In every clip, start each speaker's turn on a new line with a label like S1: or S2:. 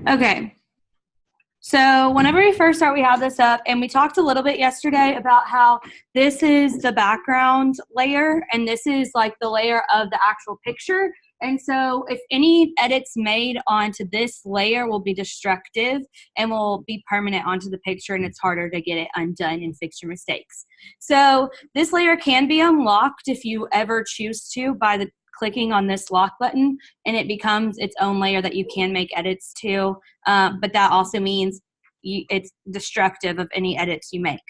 S1: Okay. So whenever we first start, we have this up, and we talked a little bit yesterday about how this is the background layer, and this is like the layer of the actual picture. And so if any edits made onto this layer will be destructive and will be permanent onto the picture, and it's harder to get it undone and fix your mistakes. So this layer can be unlocked if you ever choose to by the clicking on this lock button, and it becomes its own layer that you can make edits to. But that also means it's destructive of any edits you make.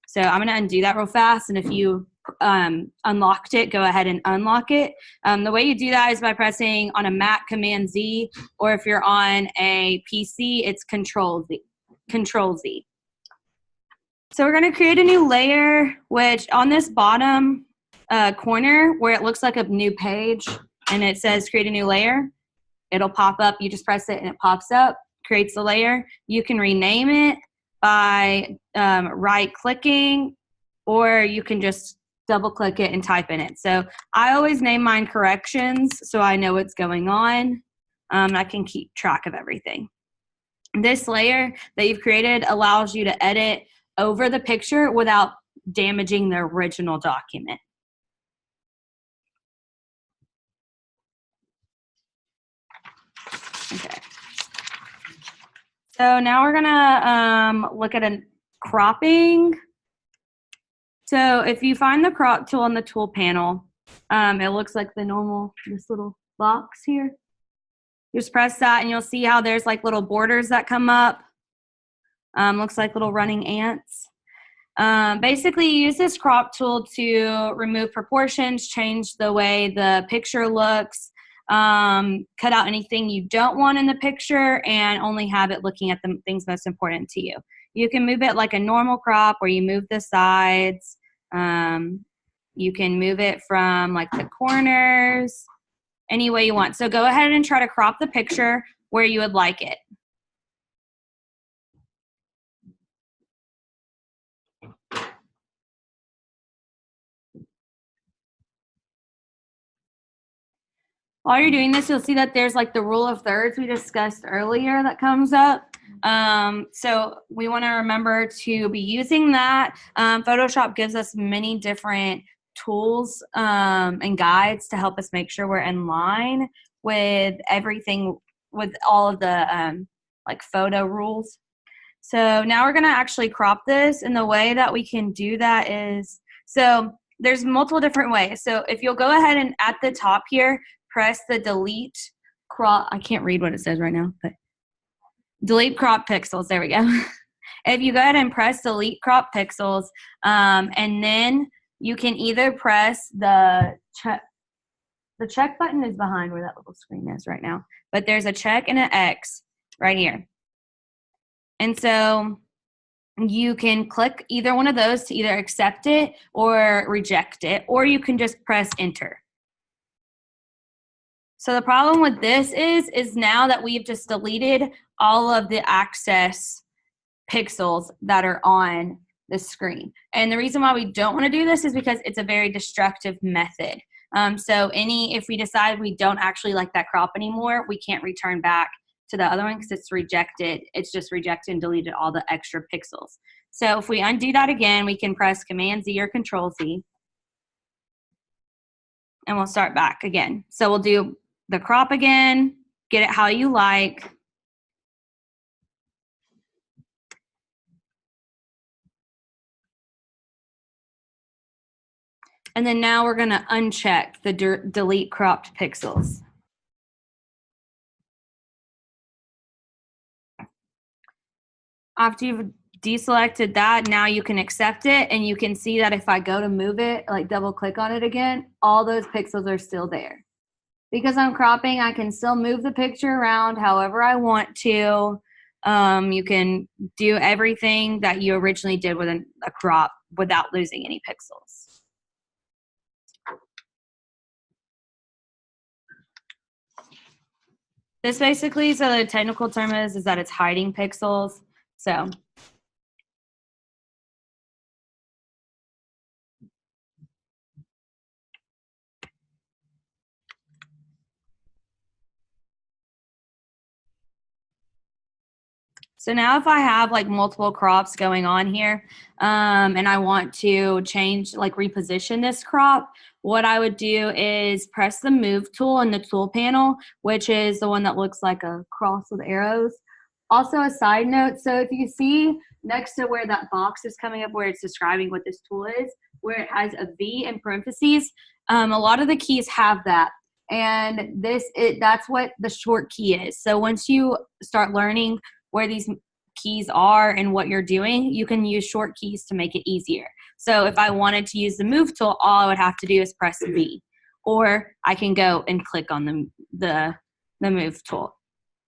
S1: So I'm going to undo that real fast, and if you unlocked it, go ahead and unlock it. The way you do that is by pressing on a Mac Command Z, or if you're on a PC, it's Control Z. Control Z. So we're going to create a new layer, which on this bottom corner where it looks like a new page and it says create a new layer, it'll pop up. You just press it and it pops up, creates the layer. You can rename it by right clicking, or you can just double click it and type in it. So I always name mine corrections so I know what's going on. I can keep track of everything. This layer that you've created allows you to edit over the picture without damaging the original document. Okay. So now we're gonna look at a cropping. So if you find the crop tool on the tool panel, it looks like the normal, this little box here. Just press that and you'll see how there's like little borders that come up. Looks like little running ants. Basically, you use this crop tool to remove proportions, change the way the picture looks, cut out anything you don't want in the picture, and only have it looking at the things most important to you. You can move it like a normal crop where you move the sides. You can move it from like the corners, any way you want. So go ahead and try to crop the picture where you would like it. While you're doing this, you'll see that there's like the rule of thirds we discussed earlier that comes up. So we want to remember to be using that. Photoshop gives us many different tools and guides to help us make sure we're in line with everything, with all of the like photo rules. So now we're going to actually crop this, and the way that we can do that is, so there's multiple different ways. So if you'll go ahead and at the top here, press the delete crop. I can't read what it says right now, but delete crop pixels. There we go. If you go ahead and press delete crop pixels, and then you can either press the check button is behind where that little screen is right now, but there's a check and an X right here. And so you can click either one of those to either accept it or reject it, or you can just press enter. So the problem with this is now that we've just deleted all of the access pixels that are on the screen. And the reason why we don't want to do this is because it's a very destructive method. So if we decide we don't actually like that crop anymore, we can't return back to the other one because it's rejected. It's just rejected and deleted all the extra pixels. So if we undo that again, we can press Command Z or Control Z, and we'll start back again. So we'll do the crop again, get it how you like. And then now we're going to uncheck the delete cropped pixels. After you've deselected that, now you can accept it, and you can see that if I go to move it, like double click on it again, all those pixels are still there. Because I'm cropping, I can still move the picture around however I want to. You can do everything that you originally did with a crop without losing any pixels. This basically, so the technical term is that it's hiding pixels. So So now if I have like multiple crops going on here, and I want to change, like reposition this crop, what I would do is press the move tool in the tool panel, which is the one that looks like a cross with arrows. Also a side note, so if you see next to where that box is coming up where it's describing what this tool is, where it has a V in parentheses, a lot of the keys have that. And that's what the short key is. So once you start learning where these keys are and what you're doing, you can use short keys to make it easier. So if I wanted to use the move tool, all I would have to do is press V, or I can go and click on the move tool.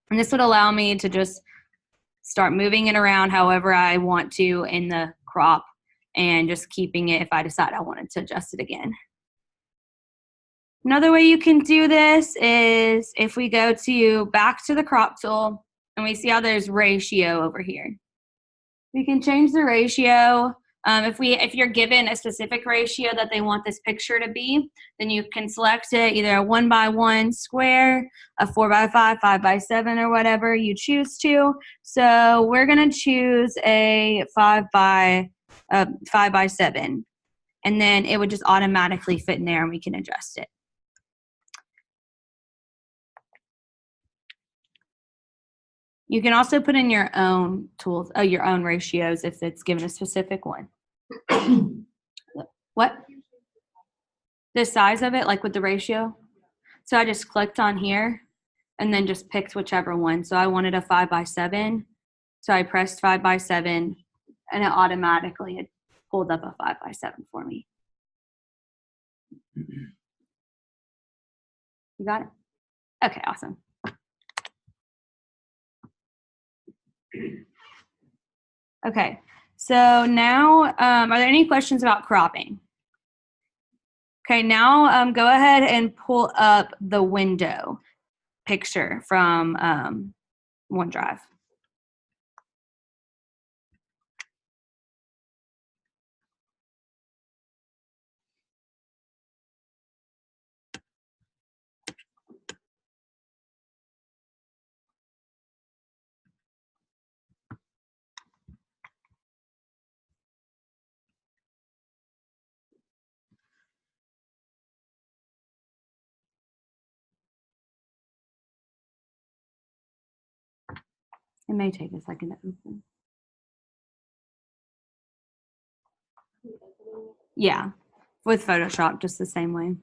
S1: And this would allow me to just start moving it around however I want to in the crop, and just keeping it if I decide I wanted to adjust it again. Another way you can do this is if we go back to the crop tool and we see how there's ratio over here. We can change the ratio. If you're given a specific ratio that they want this picture to be, then you can select it, either a 1x1 square, a 4x5, 5x7, or whatever you choose to. So we're gonna choose a 5x7, and then it would just automatically fit in there and we can adjust it. You can also put in your own tools, your own ratios if it's given a specific one. What? The size of it, like with the ratio? So I just clicked on here and then just picked whichever one. So I wanted a 5x7. So I pressed 5x7 and it automatically pulled up a 5x7 for me. You got it? Okay, awesome. Okay, so now, are there any questions about cropping? Okay, now go ahead and pull up the window picture from OneDrive. It may take a second to open. Yeah, with Photoshop, just the same way.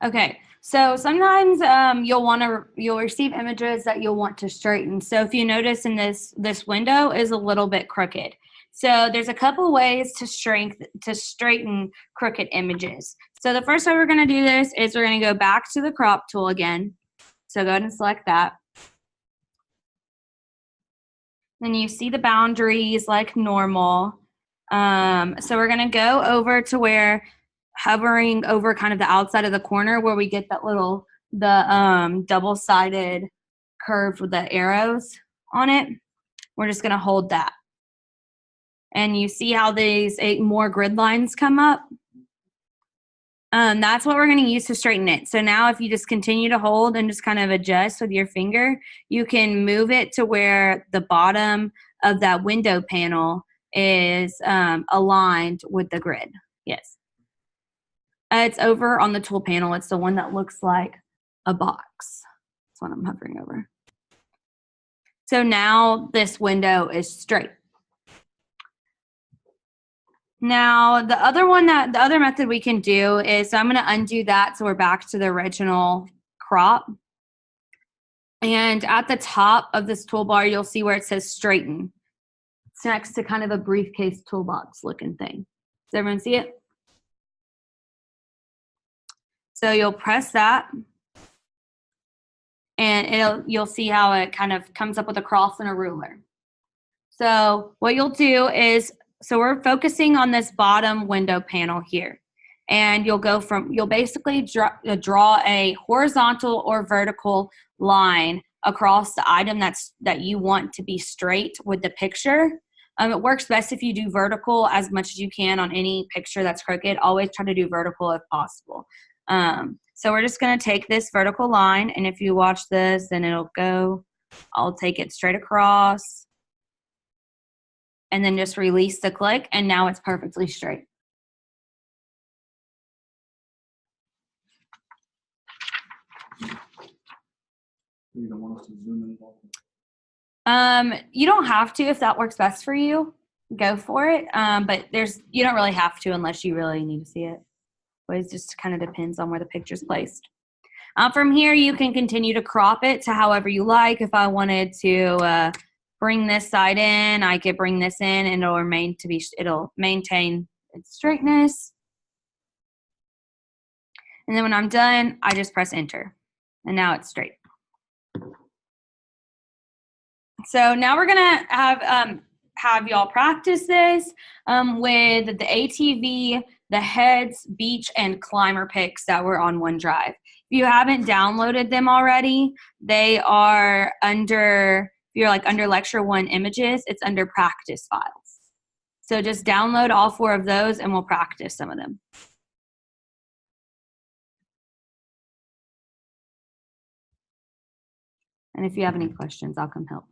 S1: Okay, so sometimes you'll receive images that you'll want to straighten. So if you notice in this window is a little bit crooked. So there's a couple ways to straighten crooked images. So the first way we're going to do this is we're going to go back to the crop tool again. So go ahead and select that. Then you see the boundaries like normal. So we're going to go over to where, hovering over kind of the outside of the corner where we get that little, double-sided curve with the arrows on it. We're just going to hold that. And you see how these 8 more grid lines come up? That's what we're going to use to straighten it. So now if you just continue to hold and just kind of adjust with your finger, you can move it to where the bottom of that window panel is aligned with the grid. Yes. It's over on the tool panel. It's the one that looks like a box. That's what I'm hovering over. So now this window is straight. Now the other method we can do is, so I'm going to undo that so we're back to the original crop. And at the top of this toolbar, you'll see where it says straighten. It's next to kind of a briefcase toolbox looking thing. Does everyone see it? So you'll press that, and you'll see how it kind of comes up with a cross and a ruler. So what you'll do is so we're focusing on this bottom window panel here. And you'll basically draw a horizontal or vertical line across the item that you want to be straight with the picture. It works best if you do vertical as much as you can on any picture that's crooked. Always try to do vertical if possible. So we're just going to take this vertical line, and if you watch this, then I'll take it straight across, and then just release the click, and now it's perfectly straight.
S2: You don't want us to zoom in?
S1: You don't have to if that works best for you. Go for it. But you don't really have to unless you really need to see it. But it just kind of depends on where the picture's placed. From here, you can continue to crop it to however you like. If I wanted to bring this side in, I could bring this in, and it'll maintain its straightness. And then when I'm done, I just press enter, and now it's straight. So now we're gonna have y'all practice this with the ATV, the Heads, Beach, and Climber pics that were on OneDrive. If you haven't downloaded them already, they are if you're like under Lecture 1 images, it's under practice files. So just download all 4 of those and we'll practice some of them. And if you have any questions, I'll come help.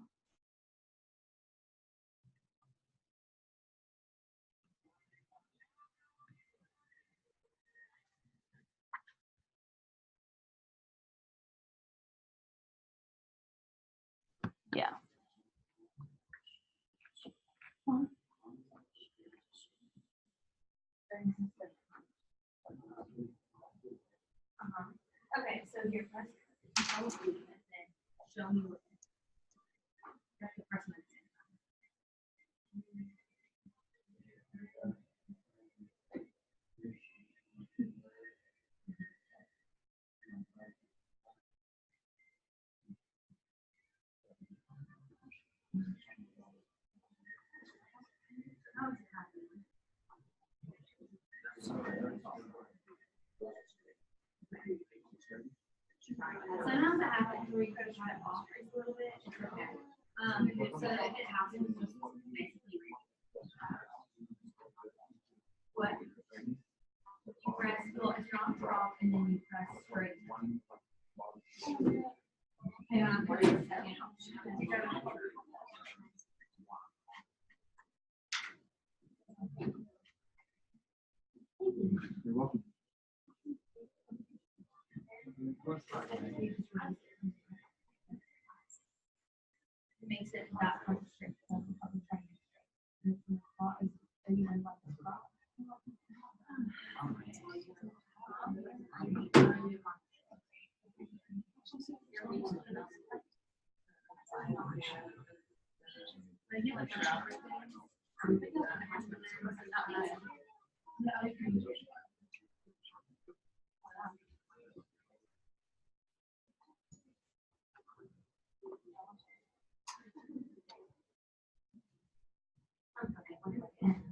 S1: Yeah. Okay, so here, press show me what. Sometimes that happens where you kind of try to off a little bit. It's okay. So if it happens, just basically what you press. Well, if you're on drop and then you press straight. Hang on, for a second.
S2: You're welcome.
S1: Makes it that much straight.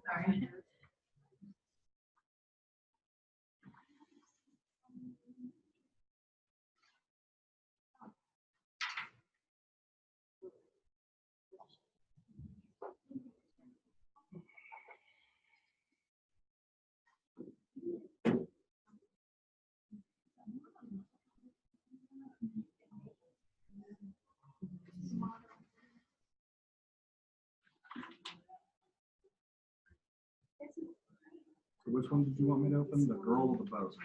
S1: Sorry.
S2: So which one did you want me to open? The girl or the boat?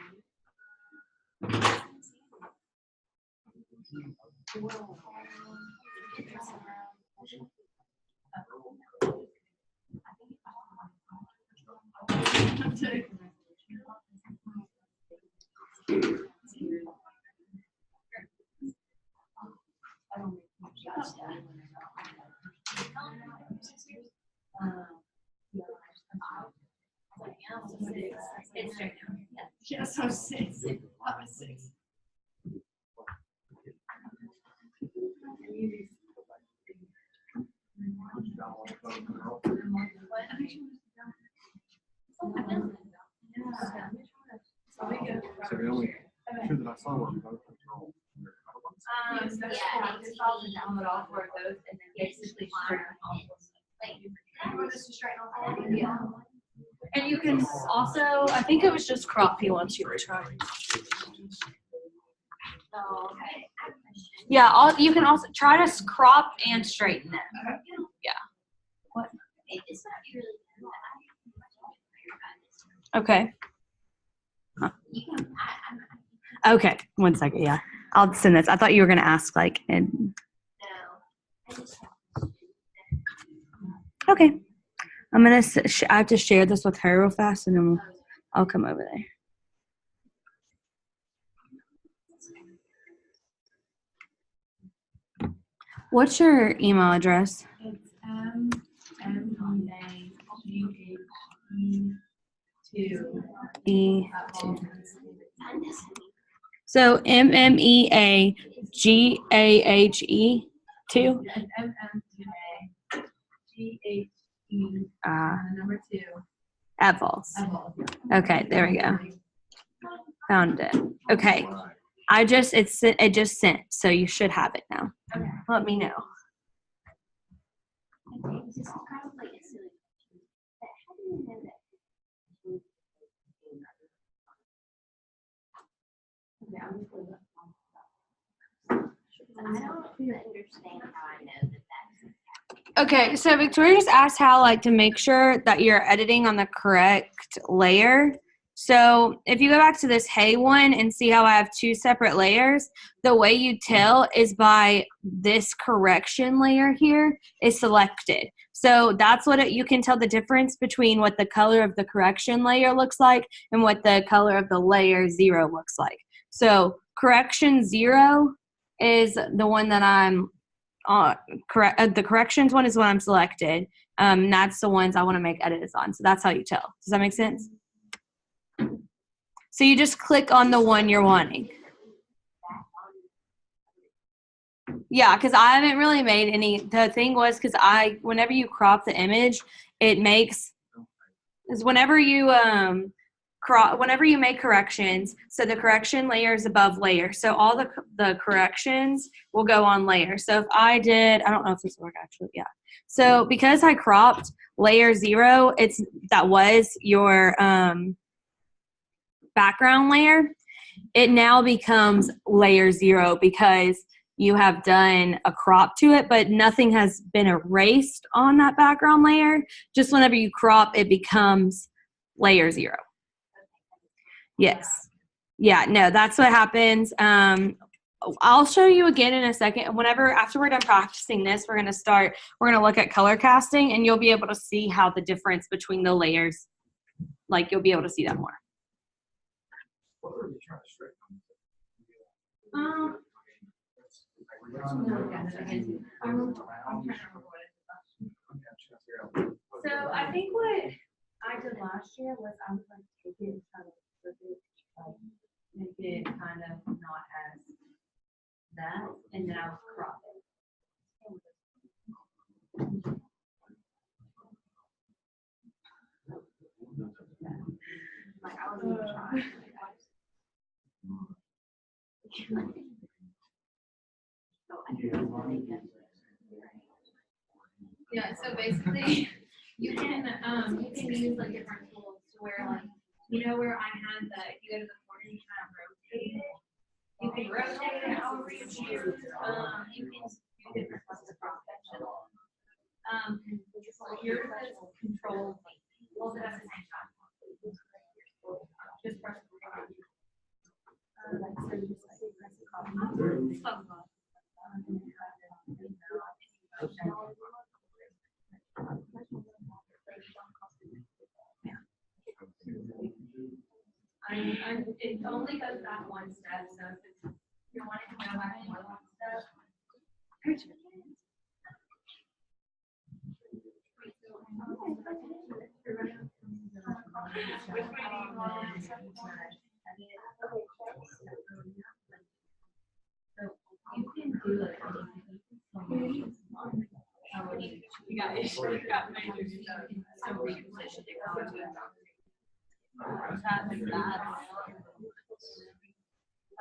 S1: It's straight now.
S3: Yes, I was 6. I was 6.
S2: So the only two that I saw were both the girl.
S3: Yeah, they just all download all four of those and then basically straighten all of them. Yeah.
S1: And you can also, I think it was just crop he wants you to try.
S3: Oh, okay.
S1: Yeah, you can also try to crop and straighten them. Yeah. What?
S3: It's not really.
S1: Okay. Huh. Okay, 1 second. Yeah, I'll send this. I thought you were gonna ask like, and okay. I'm gonna. I have to share this with her real fast, and then I'll come over there. What's your email address?
S3: It's
S1: E2. So MEMEAGAHE 2.
S3: Number 2.
S1: At Vols. Okay, there we go. Found it. Okay. It just sent, so you should have it now.
S3: Okay.
S1: Let me know.
S3: I don't understand how I know that that's.
S1: Okay, so Victoria just asked how to make sure that you're editing on the correct layer. So if you go back to this hay one and see how I have 2 separate layers, the way you tell is by this correction layer here is selected. So that's what you can tell the difference between what the color of the correction layer looks like and what the color of the layer 0 looks like. So correction 0 is the one that I'm correct. The corrections one is what I'm selected. That's the ones I want to make edits on. So that's how you tell. Does that make sense? So you just click on the one you're wanting. Yeah, because I haven't really made any. The thing was because whenever you crop the image, it makes is whenever you whenever you make corrections, so the correction layer is above layer. So all the corrections will go on layer. So if I don't know if this will work actually, yeah. So because I cropped layer 0, that was your background layer, it now becomes layer 0 because you have done a crop to it, but nothing has been erased on that background layer. Just whenever you crop, it becomes layer 0. Yes. Yeah, no, that's what happens. I'll show you again in a second. After we're done practicing this, we're going to look at color casting, and you'll be able to see how the difference between the layers, you'll be able to see that more. So I think what I did last year was I was take it and kind of flip it, make it kind of not as that, and then I would crop it. I was gonna try. Yeah, so basically you can use different tools to where where I had if you go to the corner you kind of rotate it. You can rotate it however you choose. You can do different levels of cross section. Yours is control both at the same time. Just press the it only goes back 1 step, so if you're wanting to go back more than 1 step, you can do it. You got major stuff. So reposition it.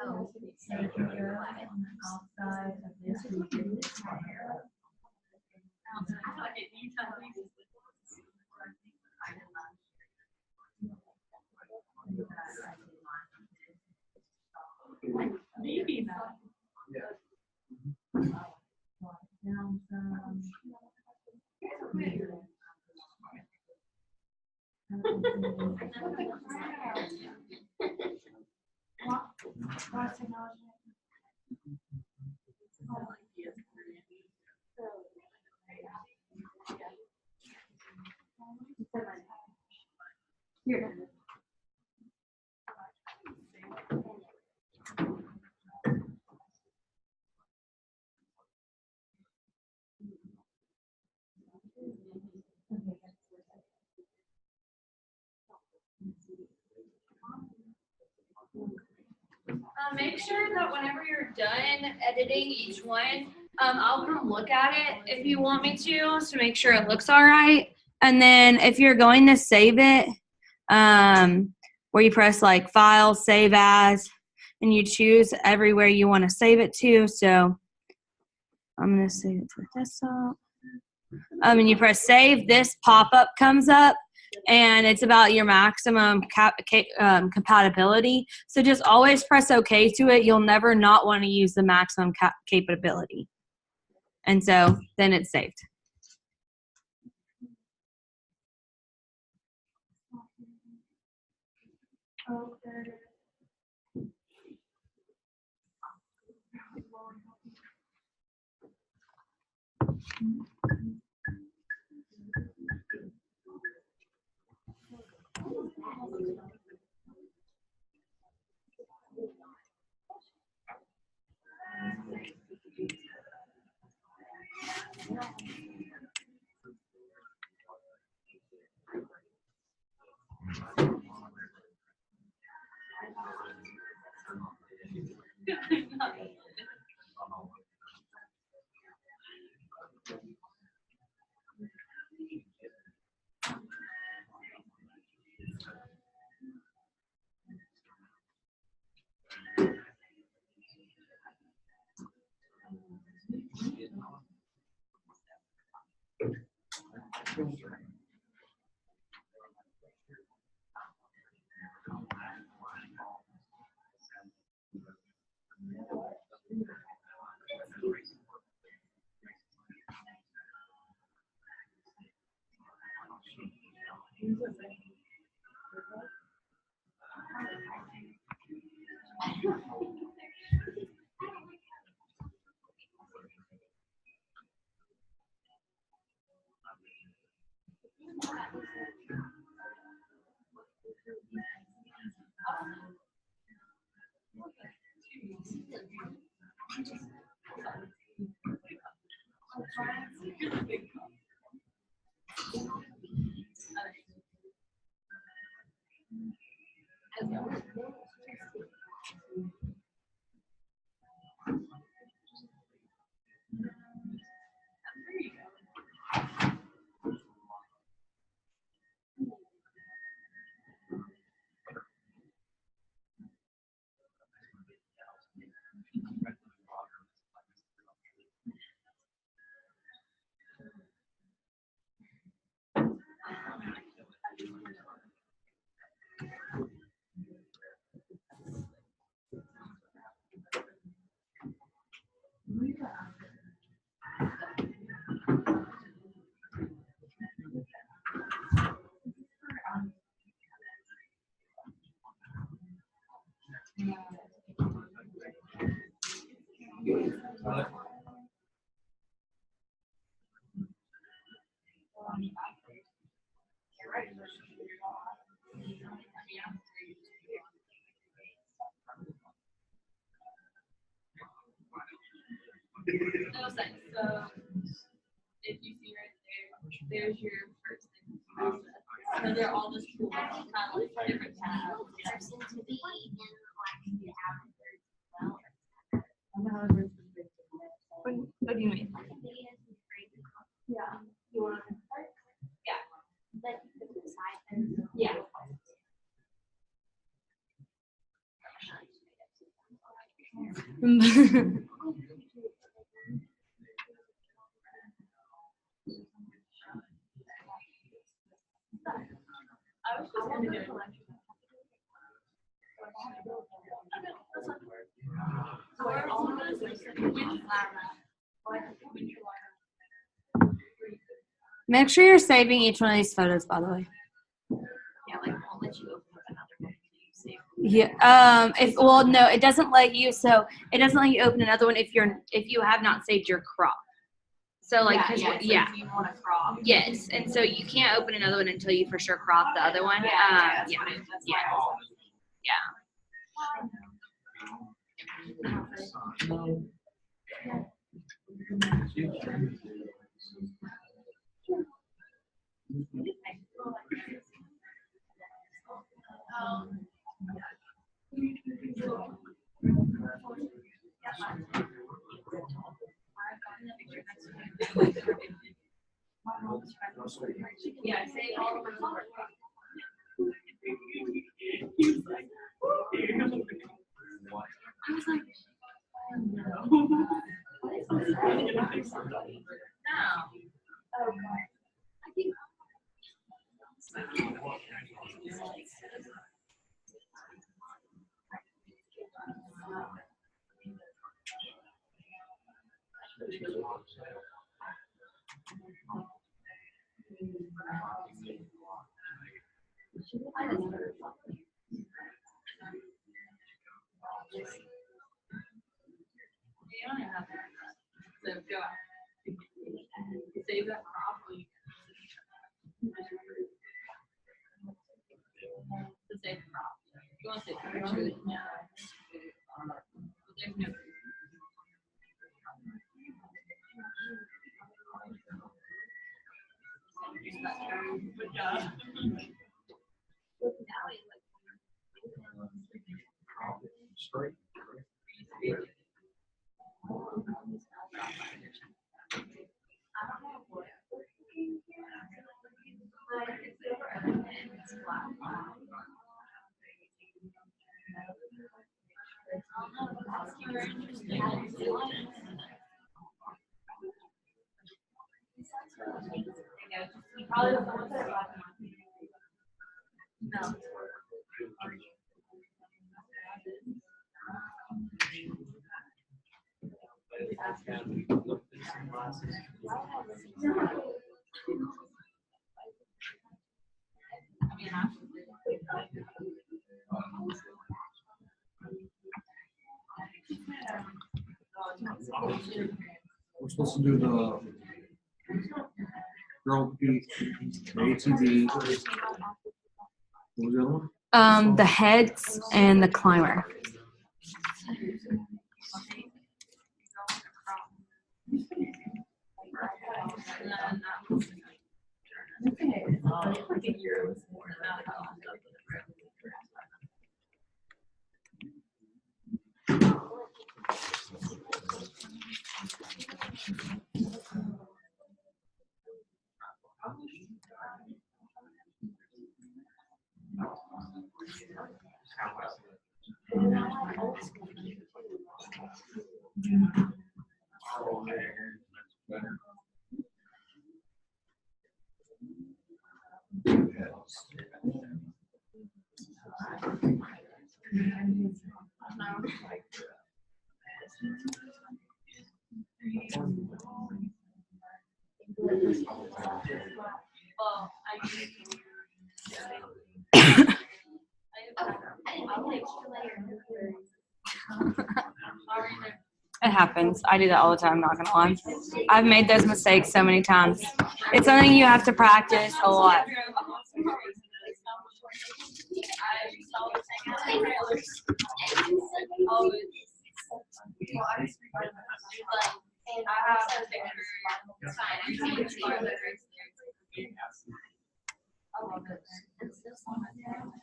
S3: Oh, so you can do it on the outside of this region.
S4: Maybe not.
S1: Here.
S3: Make sure that whenever you're done editing each one, I'll come look at it if you want me to make sure it looks all right.
S1: And then if you're going to save it, where you press like File, Save As, and you choose everywhere you want to save it to. So I'm going to save it to the desktop. And you press Save, this pop-up comes up, and it's about your maximum compatibility. So just always press OK to it. You'll never not want to use the maximum capability. And so then it's saved.
S3: So if you see right there, there's your first thing. So they're all just cool, kind of like different tabs. What do you mean?
S4: Yeah.
S3: Yeah. Yeah.
S1: Make sure you're saving each one of these photos, by the way.
S3: Yeah, like won't let you open up another one until you save.
S1: Yeah. No, it doesn't let you. So it doesn't let you open another one if you have not saved your crop. So like,
S3: So if you want to crop.
S1: Yes, and so you can't open another one until you for sure crop the other one.
S3: That's what it is. That's Yeah, save all of them. I was like, So go out. Save that crop. To save the crop. You want to save the crop? Yeah. There's no. Good job.
S2: Straight.
S3: No.
S2: We're supposed to do the girl beat, the ATV. What was the other one?
S1: The heads and the climber. It happens. I do that all the time, not gonna lie. I've made those mistakes so many times. It's something you have to practice a lot.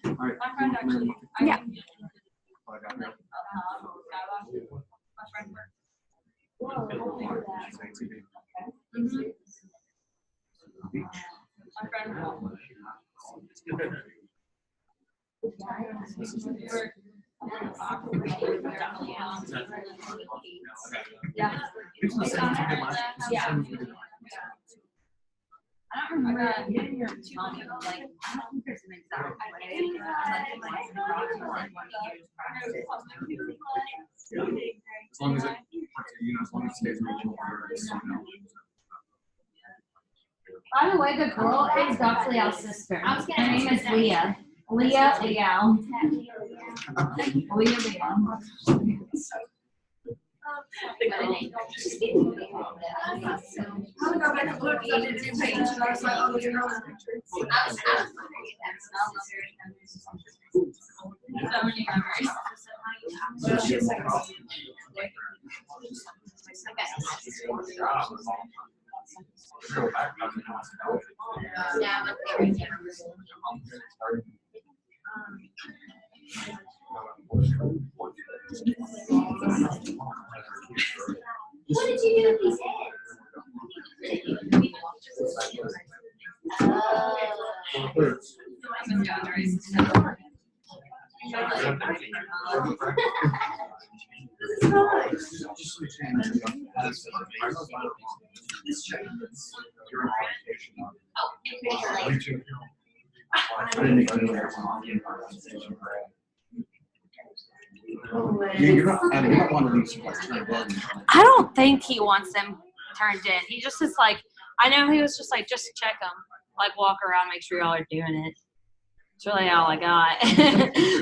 S2: All right.
S1: Yeah.
S2: I got it.
S3: Yeah.
S2: It's the same as we did last- it's the
S3: Yeah.
S2: same as we did last.
S3: I don't remember getting your 200, like, I don't think there's an exact way.
S2: Yeah. As long as it, as long as it stays regional. It's,
S3: By the way, the girl is Dr. Liao's sister. Her name is Leah. Leah Liao. Leah Liao. So many memories.
S4: What did you do with these
S2: You're not, and you're not one of these like turned in.
S1: I don't think he wants them turned in. He just is like, I know he was just like, just check them, like walk around, make sure y'all are doing it. That's really all I got.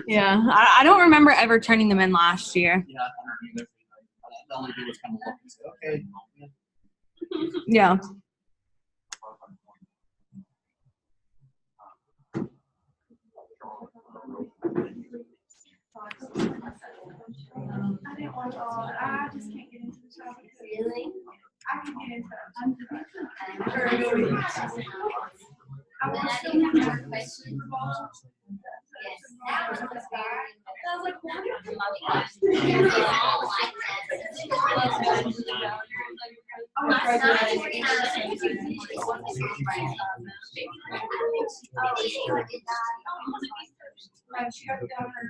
S1: Yeah, I don't remember ever turning them in last year.
S2: Yeah, I don't either. The only thing was kind of look and say, okay.
S1: Yeah.
S4: I didn't watch all of it. I just can't get into the show. Really? I can get into it. I watched the one Super Bowl.
S5: Yes, that was the very.
S4: I was like, what?
S5: Oh, my son,
S4: She got down her.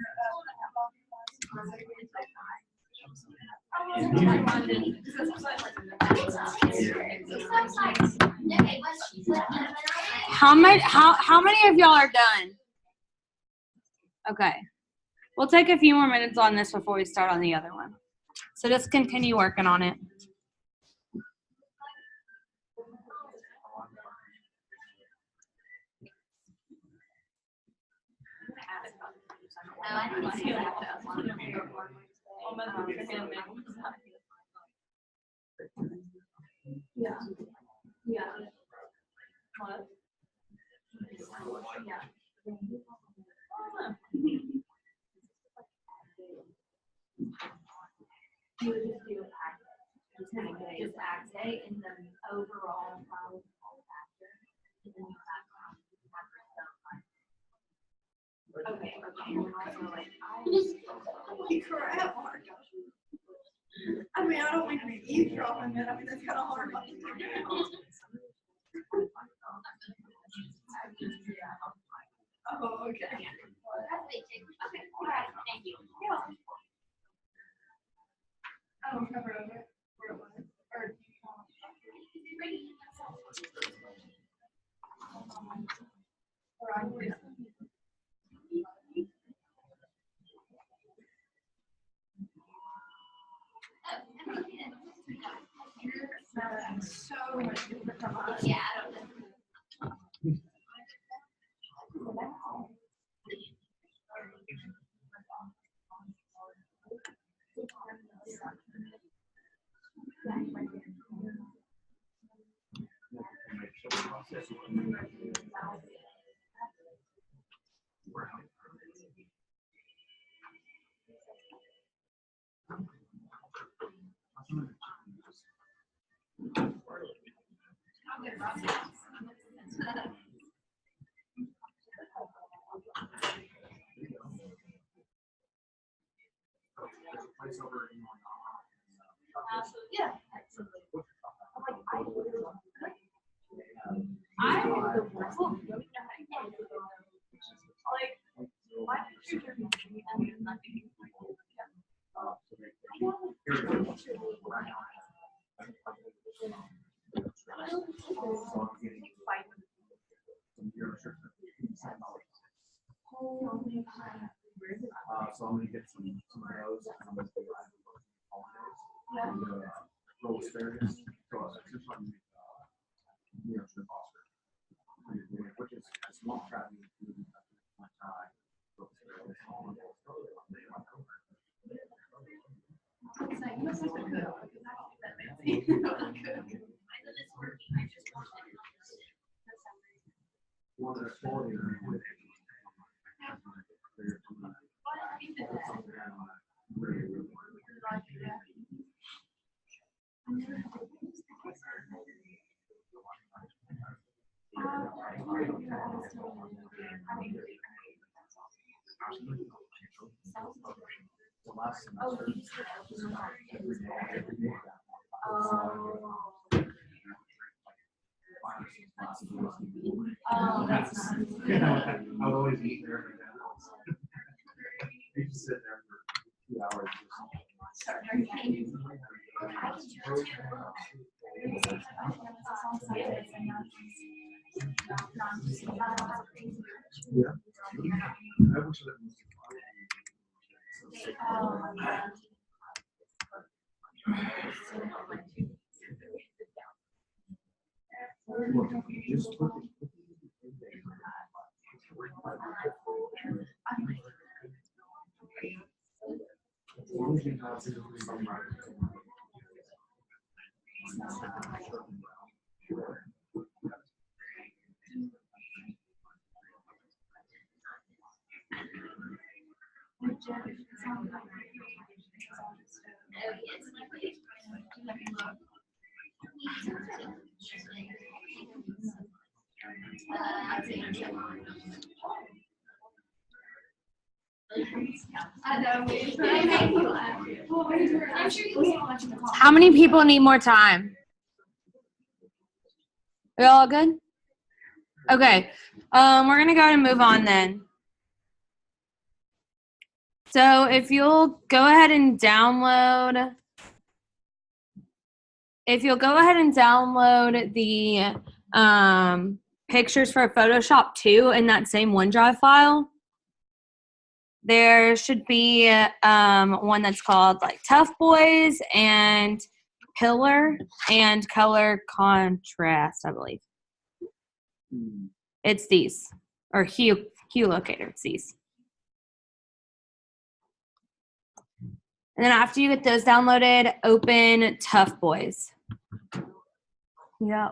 S1: How many of y'all are done? Okay. We'll take a few more minutes on this before we start on the other one. So just continue working on it.
S5: I didn't see that.
S4: Yeah. Yeah. What? Yeah. You would just do a pack. Just act day and then overall probably factor. And then you have okay, okay. And also like holy crap. I mean, I don't mean to be eavesdropping it. I mean, that's kind of hard. Oh, okay.
S5: That's a big thing. Okay, all right, thank you.
S4: Yeah. I don't remember where it was. Or do you want or I would. So much different from us.
S5: Yeah, I don't know.
S4: Yeah. Like, my pictures are
S2: So I'm gonna get some of those. And I'm gonna do holidays. Roll asparagus. So it's just like, shrimp Oscar. Which is a small crab. My tie. I would always eat there every day. I used to sit there for 2 hours. Yeah. I wish that
S1: How many people need more time? We all good? Okay. We're gonna go ahead and move on then. So if you'll go ahead and download the pictures for Photoshop 2 in that same OneDrive file, there should be one that's called like Tough Boys and Pillar and Color Contrast, I believe. It's these, or hue locator, it's these. And then after you get those downloaded, open Tough Boys. Yeah.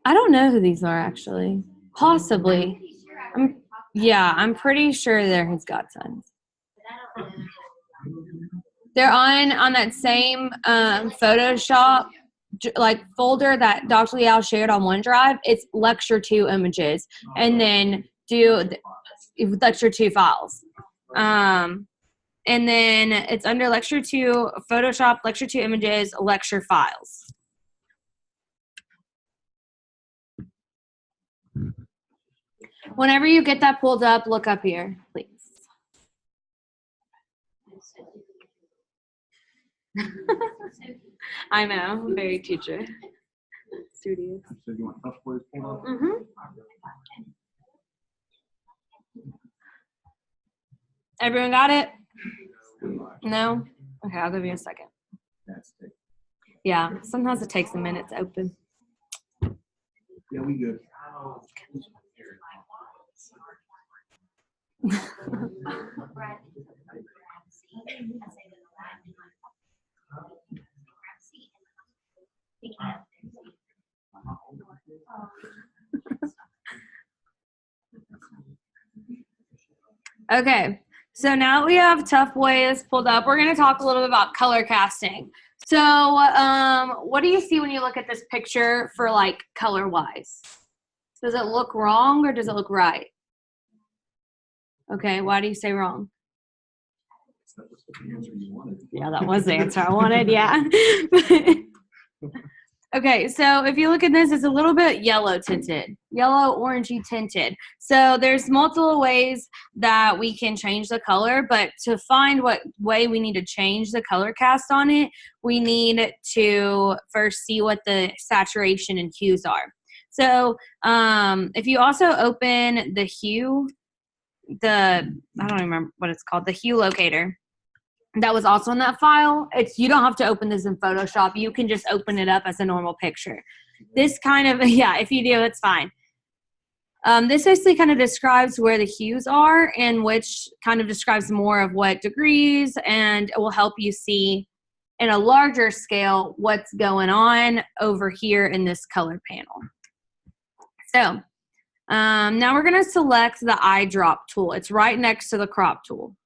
S1: I don't know who these are actually. Possibly. I'm pretty sure they're his godsons. They're on that same Photoshop like folder that Dr. Liao shared on OneDrive. It's Lecture 2 images, and then do Lecture 2 files. And then it's under Lecture 2, Photoshop, Lecture 2 images, lecture files. Whenever you get that pulled up, look up here, please. I know, very teacher. Studious.
S2: So you want Tough Boys pulled up?
S1: Mm-hmm. Everyone got it? No? Okay, I'll give you a second. Yeah, sometimes it takes a minute to open.
S2: Yeah, we good.
S1: Okay, so now we have Tough Boys pulled up. We're going to talk a little bit about color casting. So what do you see when you look at this picture for like color-wise? Does it look wrong or does it look right? Okay, why do you say wrong?
S2: That was the answer you wanted.
S1: Yeah, that was the answer I wanted, yeah. Okay, so if you look at this, it's a little bit yellow tinted, yellow orangey tinted. So there's multiple ways that we can change the color, but to find what way we need to change the color cast on it, we need to first see what the saturation and hues are. So if you also open the hue, I don't remember what it's called, the hue locator, that was also in that file. You don't have to open this in Photoshop. You can just open it up as a normal picture. This kind of, yeah, if you do, it's fine. This basically kind of describes where the hues are, and which kind of describes more of what degrees, and it will help you see in a larger scale what's going on over here in this color panel. So now we're going to select the eyedrop tool. It's right next to the crop tool.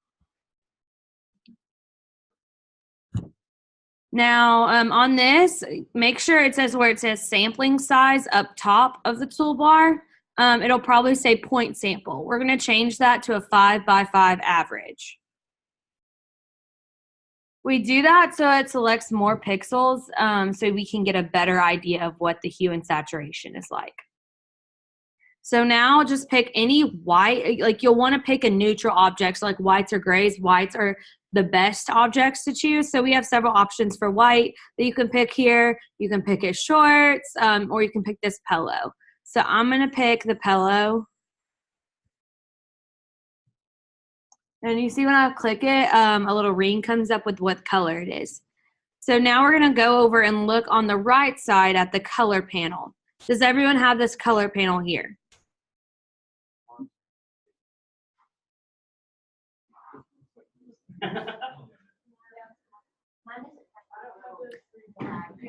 S1: Now, on this, make sure it says where it says sampling size up top of the toolbar. It'll probably say point sample. We're going to change that to a 5x5 average. We do that so it selects more pixels so we can get a better idea of what the hue and saturation is like. So now just pick any white, like you'll want to pick a neutral object, so like whites or grays. Whites are the best objects to choose. So we have several options for white that you can pick here. You can pick his shorts, or you can pick this pillow. So I'm going to pick the pillow. And you see when I click it, a little ring comes up with what color it is. So now we're going to go over and look on the right side at the color panel. Does everyone have this color panel here?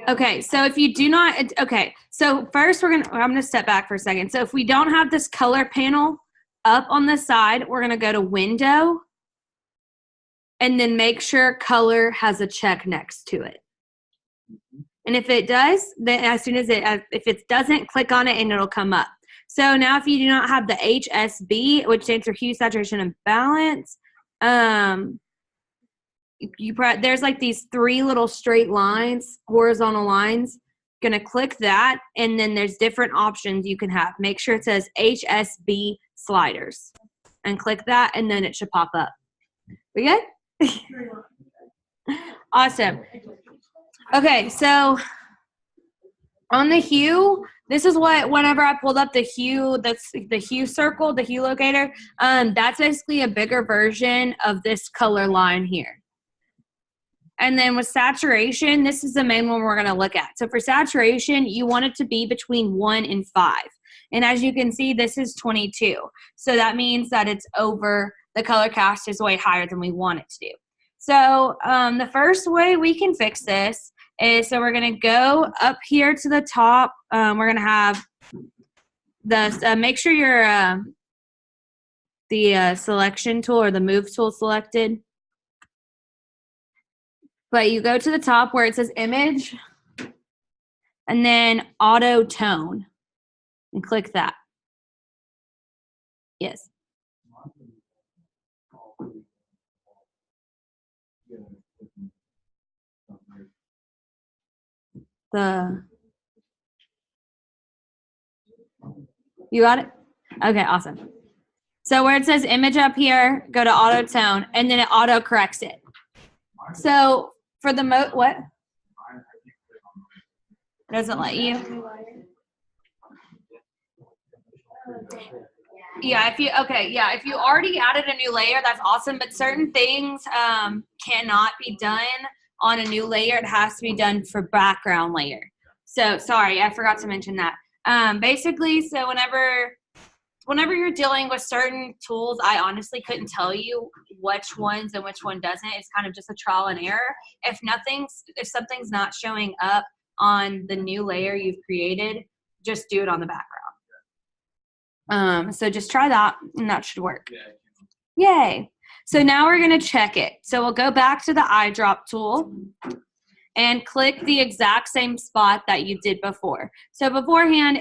S1: Okay, so if you do not, okay, so first I'm going to step back for a second. So if we don't have this color panel up on the side, we're going to go to Window, and then make sure Color has a check next to it. And if it does, then as soon as if it doesn't, click on it and it'll come up. So now if you do not have the HSB, which stands for Hue, Saturation, and Balance, there's like these 3 little straight lines, horizontal lines. Gonna click that, and then there's different options you can have. Make sure it says HSB sliders, and click that, and then it should pop up. We good? Awesome. Okay, so on the hue, this is what, whenever I pulled up the hue, that's the hue circle, the hue locator, that's basically a bigger version of this color line here. And then with saturation, this is the main one we're going to look at. So for saturation, you want it to be between 1 and 5. And as you can see, this is 22. So that means that it's over, the color cast is way higher than we want it to do. So the first way we can fix this is, so we're going to go up here to the top. We're going to have the, make sure your the selection tool or the move tool selected. But you go to the top where it says image, and then auto tone, and click that. Yes. You got it? Okay, awesome. So where it says image up here, go to auto tone, and then it auto corrects it. So for the what? Doesn't let you? Yeah, if you already added a new layer, that's awesome, but certain things cannot be done on a new layer. It has to be done for background layer. So sorry, I forgot to mention that. Basically, so whenever you're dealing with certain tools, I honestly couldn't tell you which ones and which one doesn't. It's kind of just a trial and error. If something's not showing up on the new layer you've created, just do it on the background. So just try that, and that should work. Yay. So now we're going to check it. So we'll go back to the eyedrop tool and click the exact same spot that you did before. So beforehand,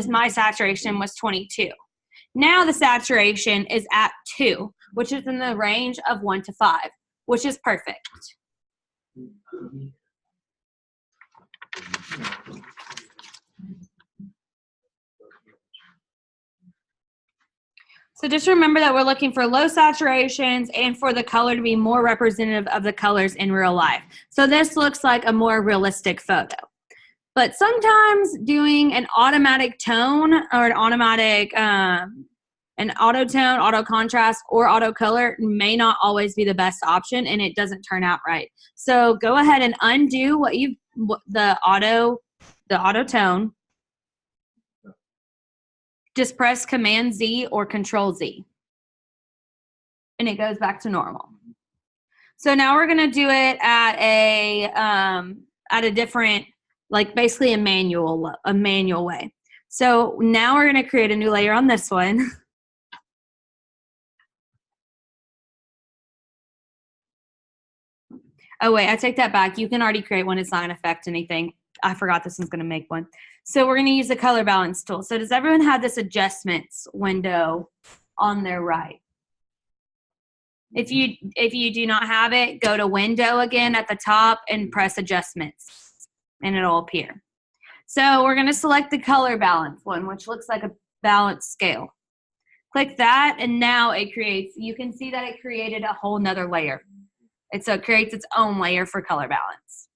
S1: my saturation was 22. Now the saturation is at 2, which is in the range of 1 to 5, which is perfect. So just remember that we're looking for low saturations and for the color to be more representative of the colors in real life. So this looks like a more realistic photo. But sometimes doing an automatic tone or an automatic, an auto tone, auto contrast, or auto color may not always be the best option, and it doesn't turn out right. So go ahead and undo the auto tone. Just press Command Z or Control Z, and it goes back to normal. So now we're gonna do it at a different, like basically a manual way. So now we're gonna create a new layer on this one. Oh wait, I take that back. You can already create one. It's not gonna affect anything. I forgot this one's gonna make one. So we're gonna use the color balance tool. So does everyone have this adjustments window on their right? If you do not have it, go to window again at the top and press adjustments and it'll appear. So we're gonna select the color balance one, which looks like a balance scale. Click that and now you can see that it created a whole nother layer. So it creates its own layer for color balance.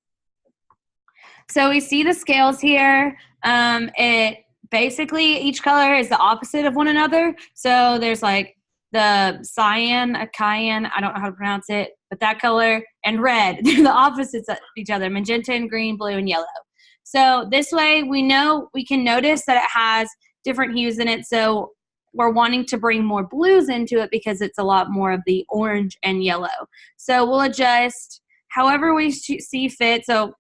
S1: So we see the scales here. It basically, each color is the opposite of one another. So there's like the cyan, cayenne, I don't know how to pronounce it, but that color, and red, they're the opposites of each other, magenta and green, blue and yellow. So this way we can notice that it has different hues in it. So we're wanting to bring more blues into it because it's a lot more of the orange and yellow. So we'll adjust however we see fit. So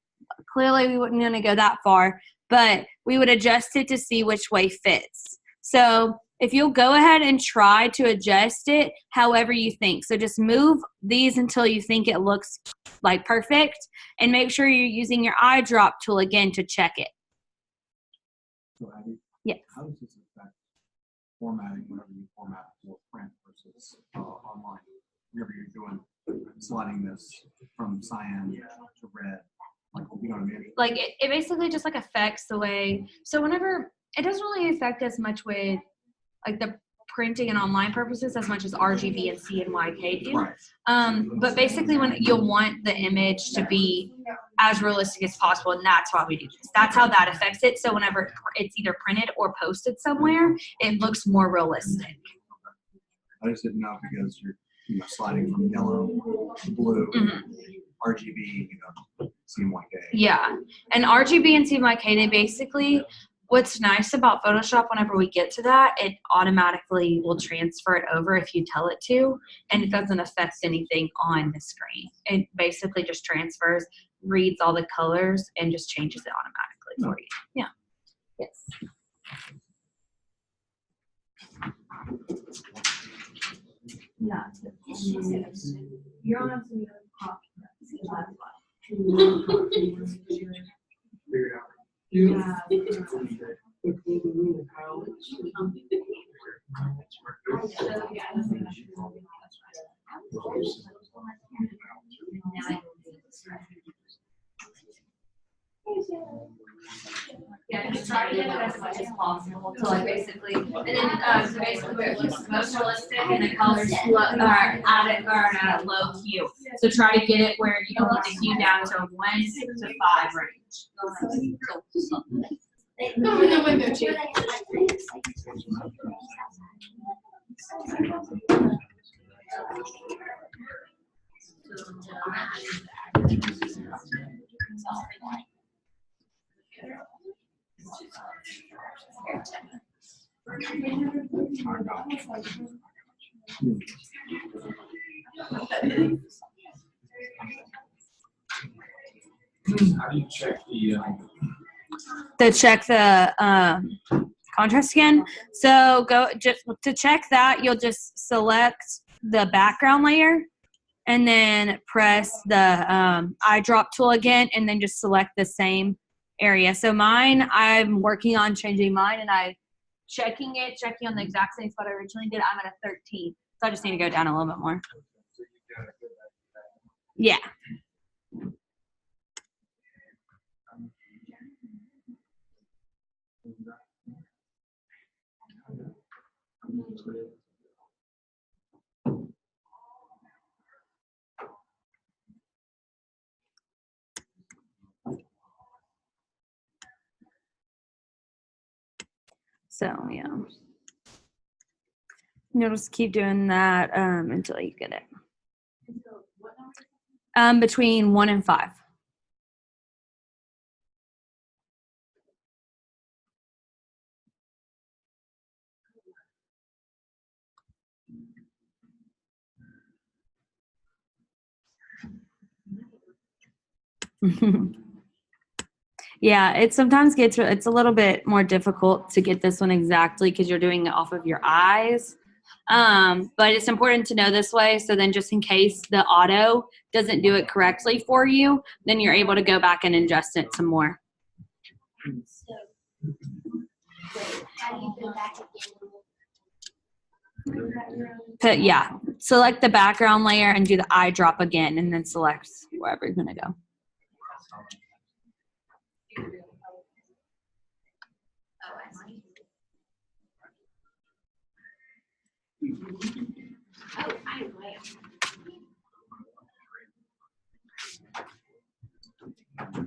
S1: clearly we wouldn't want to go that far, but we would adjust it to see which way fits. So if you'll go ahead and try to adjust it however you think. So just move these until you think it looks like perfect, and make sure you're using your eyedrop tool again to check it.
S2: So Abby,
S1: Yes.
S2: how does this affect formatting whenever you format for print versus online? Whenever you're doing sliding this from cyan to red, like, you know what I mean?
S1: Like it basically just like affects the way, so whenever, it doesn't really affect as much with like the printing and online purposes as much as RGB and CMYK do.
S2: Right.
S1: But basically when you'll want the image to be as realistic as possible, and that's why we do this. That's how that affects it. So whenever it's either printed or posted somewhere, it looks more realistic.
S2: I just didn't know because you're sliding from yellow to blue, RGB, CMYK.
S1: Yeah, and RGB and CMYK, they basically, what's nice about Photoshop, whenever we get to that, it automatically will transfer it over if you tell it to, and it doesn't affect anything on the screen. It basically just transfers, reads all the colors, and just changes it automatically for you. Yeah. Yes.
S4: Yeah. You're on some pop.
S2: Figure it out.
S1: Yeah, just try to get it as much as possible to like basically, and then so basically where it looks most realistic and the colors are at a low hue. So try to get it where you don't want the hue down to 1 to 5 range.
S2: How do you check
S1: the contrast again? So go just to check that, you'll just select the background layer and then press the eyedrop tool again, and then just select the same area. So mine, I'm working on changing mine, and I'm checking on the exact same spot I originally did. I'm at a 13, so I just need to go down a little bit more. Yeah. So yeah. You'll just keep doing that until you get it. Between 1 and 5. Yeah, it sometimes gets, it's a little bit more difficult to get this one exactly because you're doing it off of your eyes. But it's important to know this way. So then just in case the auto doesn't do it correctly for you, then you're able to go back and adjust it some more.
S5: So, wait, how do you go back again?
S1: Yeah, select the background layer and do the eyedrop again and then select wherever you're going to go.
S5: Oh, I see. Oh, I will.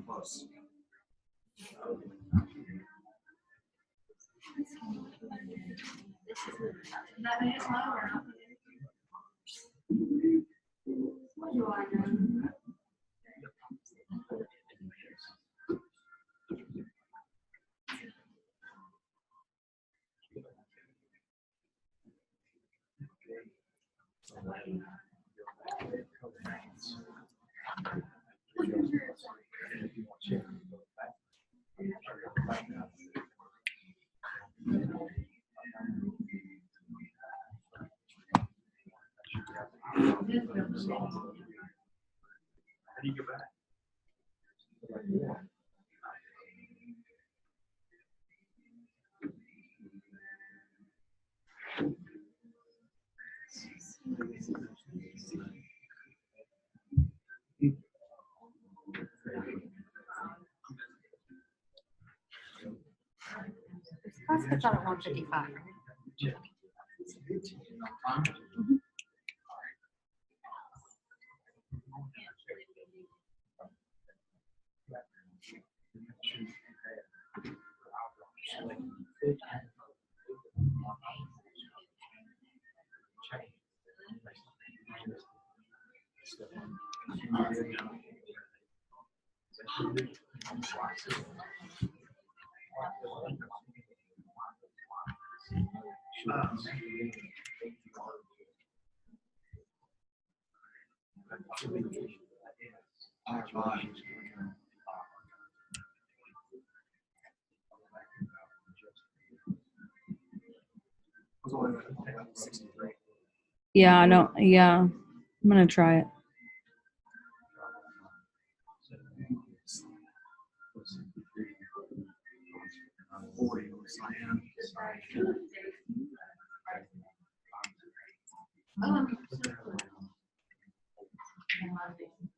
S2: Close. How do you get back?
S6: Class gets out at 1:55.
S1: Yeah, I don't, yeah, I'm going to try it.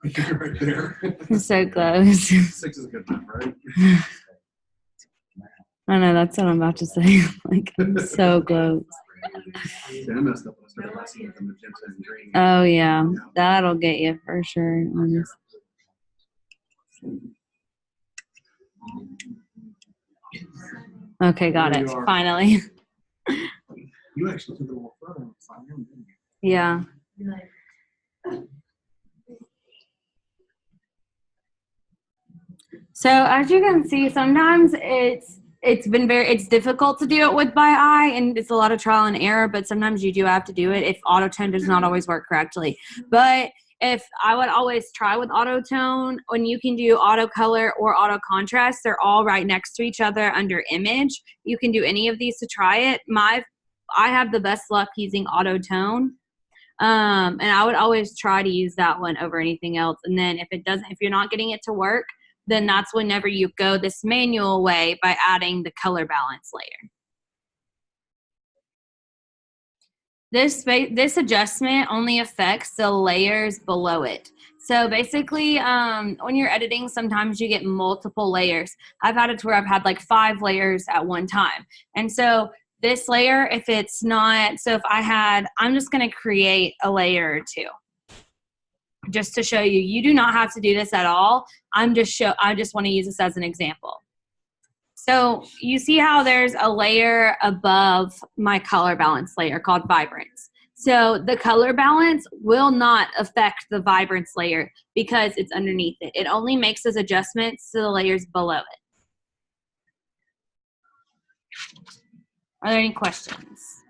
S2: You're right there.
S1: I'm so close.
S2: 6 is good enough, right?
S1: I know, that's what I'm about to say. Like, I'm so close.
S2: See, I messed up when I started messing with the magenta and green.
S1: Oh, yeah, that'll get you for sure. Okay, got it. Finally.
S2: You actually took it a little further and signed in, didn't you?
S1: Yeah. So as you can see, sometimes it's difficult to do it with by eye, and it's a lot of trial and error, but sometimes you do have to do it if AutoTone does not always work correctly. But if I would always try with AutoTone, when you can do auto color or auto contrast, they're all right next to each other under image. You can do any of these to try it. I have the best luck using AutoTone. And I would always try to use that one over anything else. And then if you're not getting it to work, then that's whenever you go this manual way by adding the color balance layer. This adjustment only affects the layers below it. So basically, when you're editing, sometimes you get multiple layers. I've had it to where I've had like 5 layers at one time. And so this layer, if it's not, so if I'm just going to create a layer or 2. Just to show you, you do not have to do this at all. I just want to use this as an example. So you see how there's a layer above my color balance layer called vibrance. So the color balance will not affect the vibrance layer because it's underneath it. It only makes those adjustments to the layers below it. Are there any questions?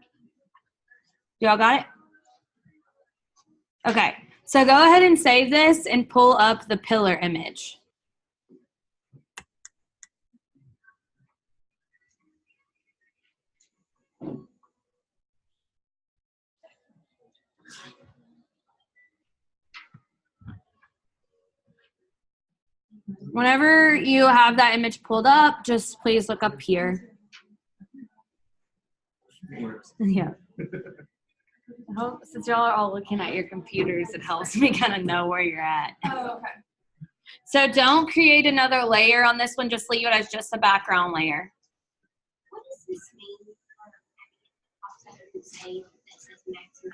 S1: Y'all got it? Okay, so go ahead and save this and pull up the pillar image. Whenever you have that image pulled up, just please look up here. Yeah. Since y'all are all looking at your computers, it helps me kind of know where you're at.
S3: Oh, okay.
S1: So don't create another layer on this one. Just leave it as just a background layer.
S5: What does this mean? Offset of the save that says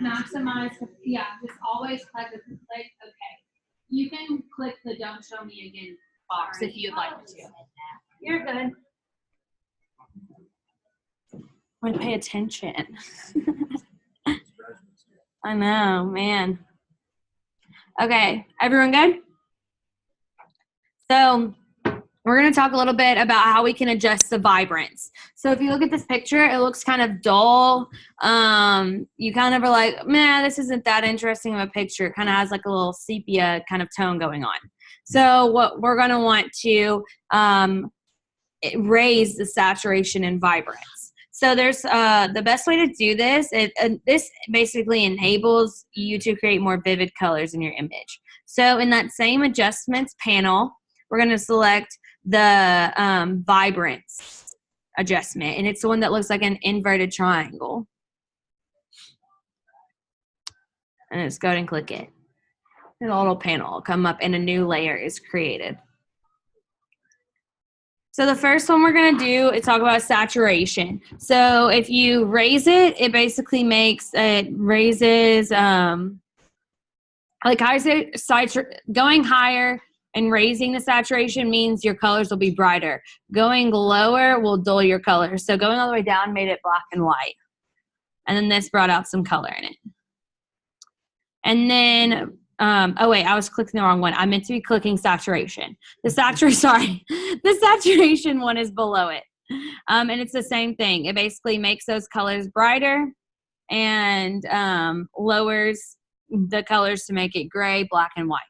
S5: maximize.
S3: Maximize, yeah, just always click, okay. You can click the don't show me again box if you'd like to. You're good.
S1: I'm gonna pay attention. I know, man. Okay, everyone good? So we're going to talk a little bit about how we can adjust the vibrance. So if you look at this picture, it looks kind of dull. You kind of are like, man, this isn't that interesting of a picture. It kind of has like a little sepia kind of tone going on. So what we're going to want to raise the saturation and vibrance. So there's the best way to do this. This basically enables you to create more vivid colors in your image. So in that same adjustments panel, we're going to select the vibrance adjustment, and it's the one that looks like an inverted triangle. And just go ahead and click it. And a little panel will come up, and a new layer is created. So the first one we're going to do is talk about saturation. So if you raise it, it basically raises, like I said, going higher and raising the saturation means your colors will be brighter. Going lower will dull your colors. So going all the way down made it black and white. And then this brought out some color in it. And then oh wait, I was clicking the wrong one. I meant to be clicking saturation. The saturation one is below it. And it's the same thing. It basically makes those colors brighter and lowers the colors to make it gray, black, and white.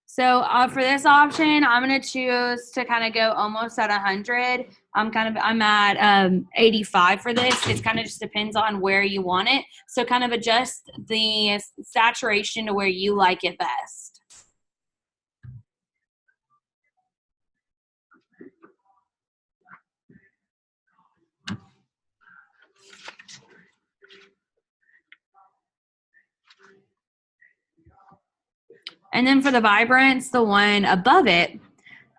S1: So for this option, I'm going to choose to kind of go almost at 100. I'm at 85 for this. It kind of just depends on where you want it. So kind of adjust the saturation to where you like it best. And then for the vibrance, the one above it,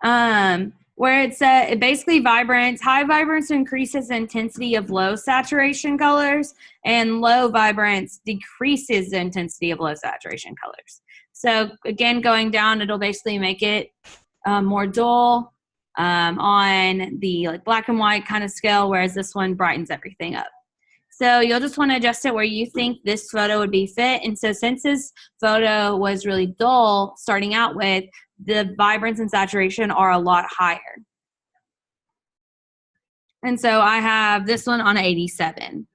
S1: where it's basically vibrance, high vibrance increases the intensity of low saturation colors, and low vibrance decreases the intensity of low saturation colors. So again, going down, it'll basically make it more dull on the like black and white kind of scale, whereas this one brightens everything up. So you'll just want to adjust it where you think this photo would be fit. And so since this photo was really dull starting out with, the vibrance and saturation are a lot higher. And so I have this one on 87.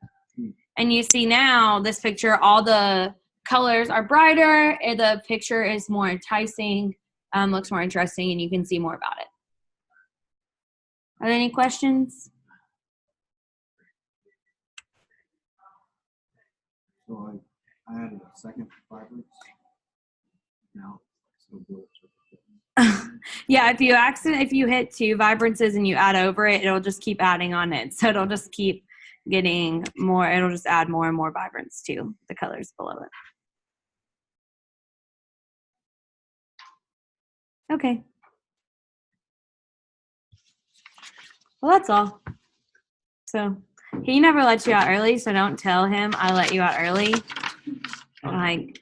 S1: And you see now this picture, all the colors are brighter, and the picture is more enticing, looks more interesting, and you can see more about it. Are there any questions?
S2: So I added a second vibrance. Now, still do it.
S1: Yeah, if you hit 2 vibrances and you add over it, it'll just keep adding on it. So it'll just keep getting more, it'll just add more and more vibrance to the colors below it. Okay. Well, that's all. So he never lets you out early, so don't tell him I let you out early. Like,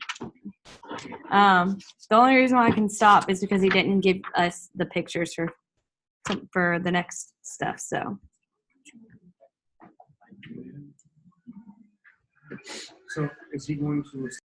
S1: The only reason why I can stop is because he didn't give us the pictures for the next stuff. So
S2: So is he going to